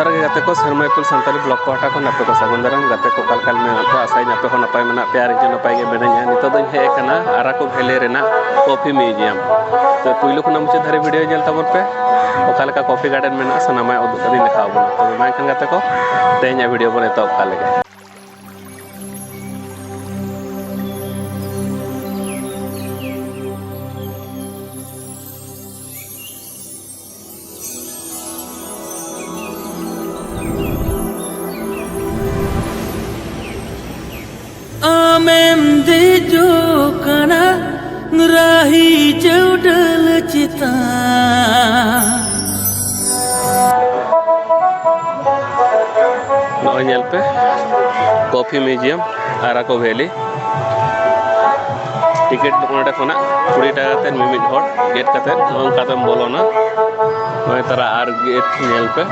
जोहार गे गाते को शर्मा इपुल सानताली ब्लॉक पाटा को नपे को सागुन दाराम गाते को काल में पे आसाई नपे हो नपाय मना पे आर नपाय गे मेनाया नितो दो हे कना आरा को भेले रेना कॉफी म्यूजियम तो पुइलो को मुझे धारे वीडियो जल तबन पे ओका लेका कॉफी गार्डन में सनामा उदुग कदी लिखा बना तो मा कन गाते को तेया वीडियो बने तो ओका लेगे जो कना राही चौडल चिता नल पे कॉफी म्यूजियम आराको वैली टिकट ओंडे खोना 20 टाका ते मिमिट हर गेट काते अंकाते बोलोना नय तारा आर गेट नल पे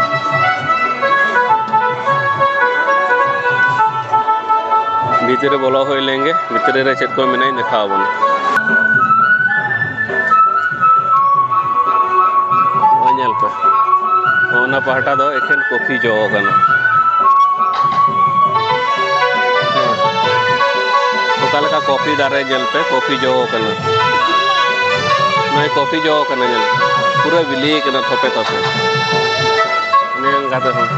भीतर बोलो हो लेंगे भीतर रे चेक को मेना देखा बन नल पे ओना पहाटा दो एखन कॉफी जो गना ओकाल का कॉफी दारे जल पे कॉफी जो कना नय कॉफी जो कना जल पूरा विली कना थोपे थोपे ने गाते हो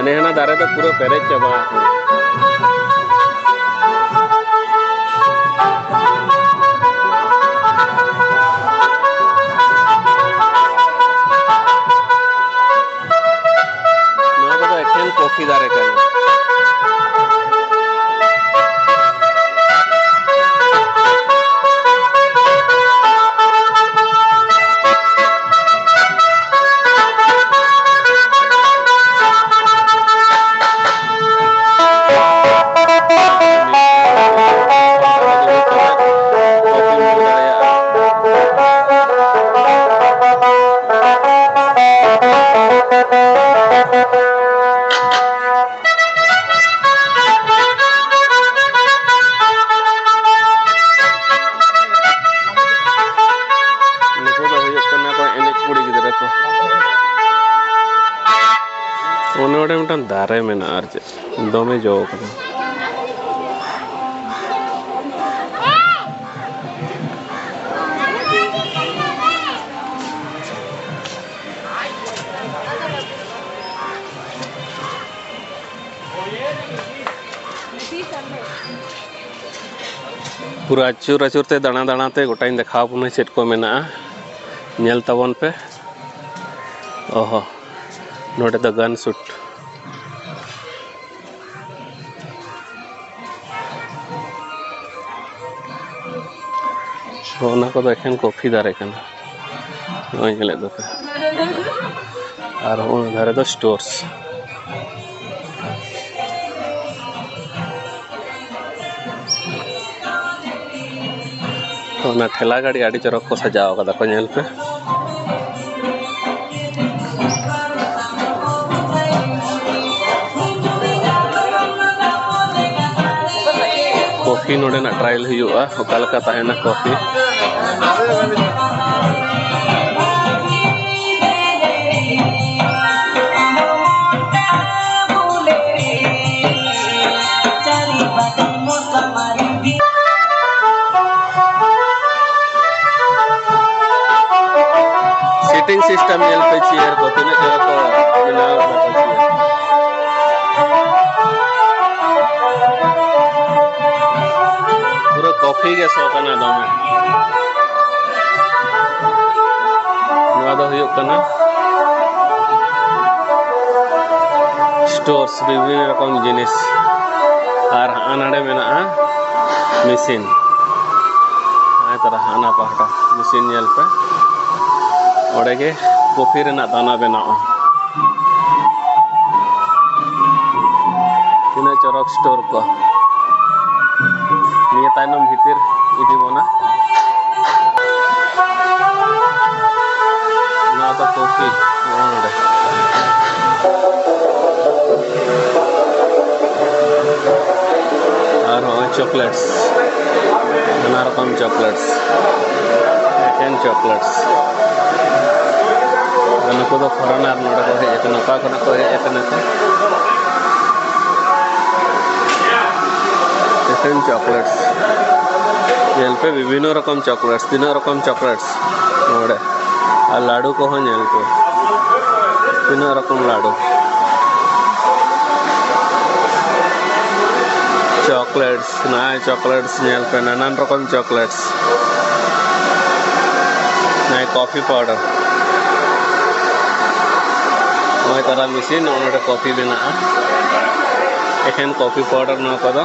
अने दारे तो पूरा पेरेज चाबा कॉफी दारे का दारे में आर्चे दमे जो पूरा अचूर अचूर ते दाना दाना ते गोटाई देखा पुना चेट को मेना नेल तबन पे ओहो नोटे द गन शूट ओना को देखें कॉफी दारे कना नय गेले दो पे और ओ धारे दो स्टोर्स ओना ठेला गाड़ी आड़ी चरक को सजाओ कदा को नेल पे कॉफी नोडे ना ट्रायल हुआ ओकाल का ताहेना कॉफी सीटिंग सिस्टम नेल पे चेयर को तने जरा को बनाओ पूरा कॉफी के सोकना दमे नवा दो हुयो कना स्टोर्स विभिन्न रकम जिनिस और आनाडे मेना मशीन आय तरह आना पहाटा मशीन नेल पे ओडे के कॉफी रेना दाना बनाओ तिना चरक स्टोर को निया तायनम भीतर इदी बना ना तो कॉफी ओंडे और चॉकलेट्स नाना रकम चॉकलेट्स चॉकलेट्स नुकु दो फॉरेनर नोडे को हेज अकना का खना को हेज अकना को एकेन चॉकलेट्स नेल पे विभिन्न रकम चॉकलेट्स 3 रकम चॉकलेट्स नोडे आ लाडू को हो नेल पे 3 रकम लाडू चॉकलेट्स नए चॉकलेट्स नेल पे नानान रकम चॉकलेट्स नए कॉफी पाउडर नए तारा मशीन ओनडे कॉफी बिना एखेन कॉफी पाउडर न कदा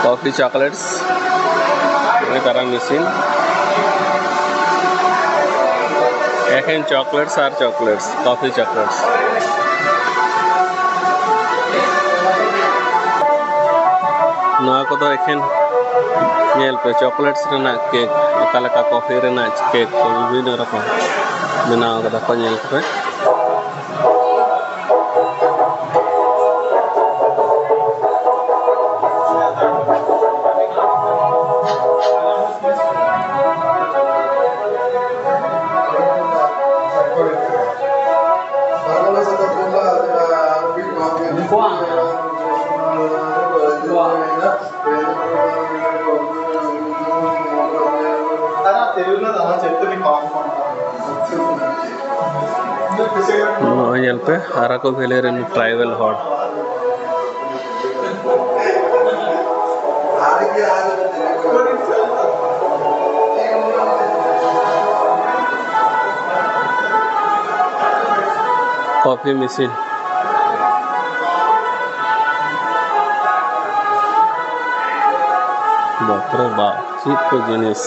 कॉफी चॉकलेट्स नए तारा मशीन एखेन चॉकलेट्स आर चॉकलेट्स कॉफी चॉकलेट्स नवा को तो एखेन नेल पे चॉकलेट्स रेना केक अकालका कॉफी रेना केक विभिन्न रकम बनाव कदा को नेल पे यहाँ पे अराको भेले rain tribal hall coffee machine बाप रे बाप चीप को जिनिस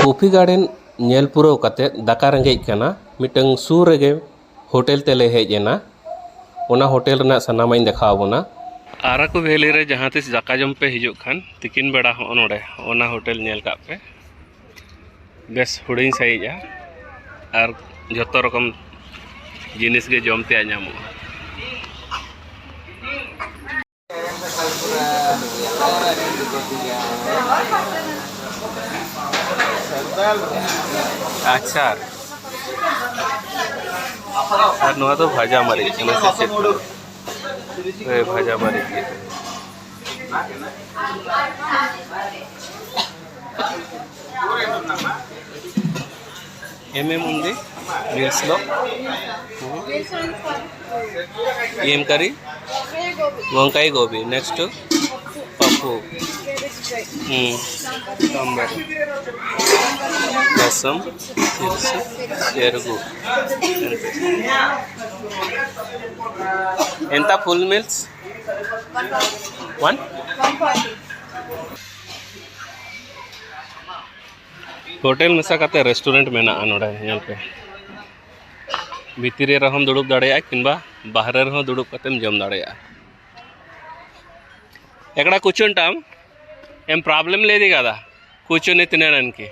कॉफी गार्डन नेल पुरो कते दाका रेंगेज कना मिटंग सूर रेगे होटल तेले हेजेना ओना होटल रना सनामाइन देखावना आराको वैली रे जहां तिस दाका जम पे हिजुक खान तिकिन बेड़ा हो नोडे ओना होटल नेल का पे बेस हुडिन साइजा और जतो रकम जिनिस के जमते आनामो अच्छा और नवा तो भाजा मारी भाजा मारी ఏమేముంది మీల్స్ లో ఏం కర్రీ వంకాయ గోబీ నెక్స్ట్ పప్పు సాంబార్ రసం పులుసు పెరుగు ఎంత ఫుల్ మీల్స్ 1 होटल मेसा करते रेस्टोरेंट में ना नोडे यहाँ पे भीतरी रह दुड़ब दाड़े किंबा बाहर रह दुड़ब करते जम दाड़े एकड़ा कुचन टाम एम प्रॉब्लम लेदी कदा कुचन तिनడానికి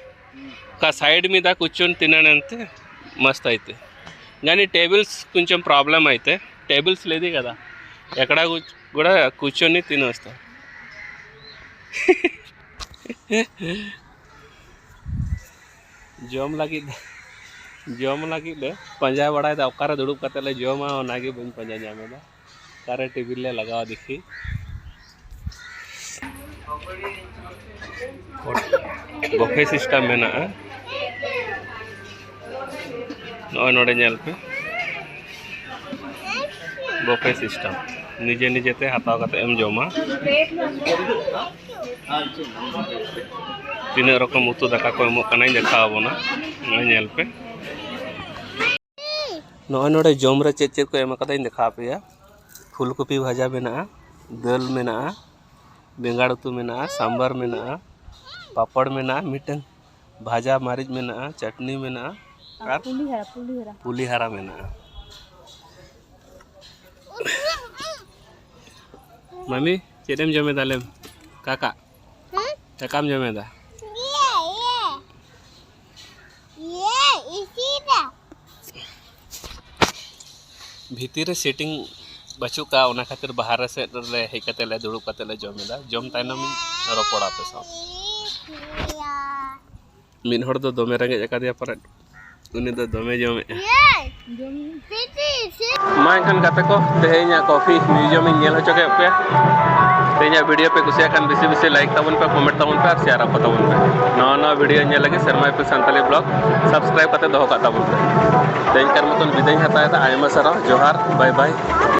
का साइड మీద కూర్చొని తిననంతే మస్త్ అయితే కానీ టేబుల్స్ కొంచెం ప్రాబ్లం అయితే టేబుల్స్ లేది కదా ఎక్కడ కూడా కూర్చొని తినొస్తా जम लगी ले पंजा बड़ा अकारे दुड़ब कते जमा नागे बन पंजा जामेदा तारे टेबिल ले लगावा देखी बफे सिस्टम में ना नोडे नेल पे बफे सिस्टम निजे निजेते हताव कते एम जमा तीन रकम उतु दाका को एमो कना देखा बोना नेल पे नॉय नोडे जम रे चेक चेक को एम कदा देखा पे फूलकपी भाजा मेना दाल मेना बेंगाड़ उतु मेना सांबर मेना पापड़ मेना मिटन भाजा मारिच मेना चटनी मेना और पुली हरा मेना मम्मी चेदम जमेदा लेम काका काकाम जमेदा भीतर रे सेटिंग बचू का ओना खातिर बाहर से हेज कते ले दुड़ुब कते ले जमेदा जम तायनम रपड़ा पे सा मिन हर दो दोमे रंगे जकादिया पर उनी दो दोमे जमे मा एनखान गाते को तेहेኛ कॉफी म्यूजियम इन नेल होचो के पे तेहेኛ वीडियो पे कुसिया खान बेसी बेसी लाइक ताबन पे कमेंट ताबन पे और शेयर आप ताबन पे नवा नवा वीडियो नेल लगे शर्मा पे संताली ब्लॉग सब्सक्राइब कते दोहो का ताबन पे तेहेñ कर मतन विदाई हताय दा आयमा सरा जोहार बाय बाय।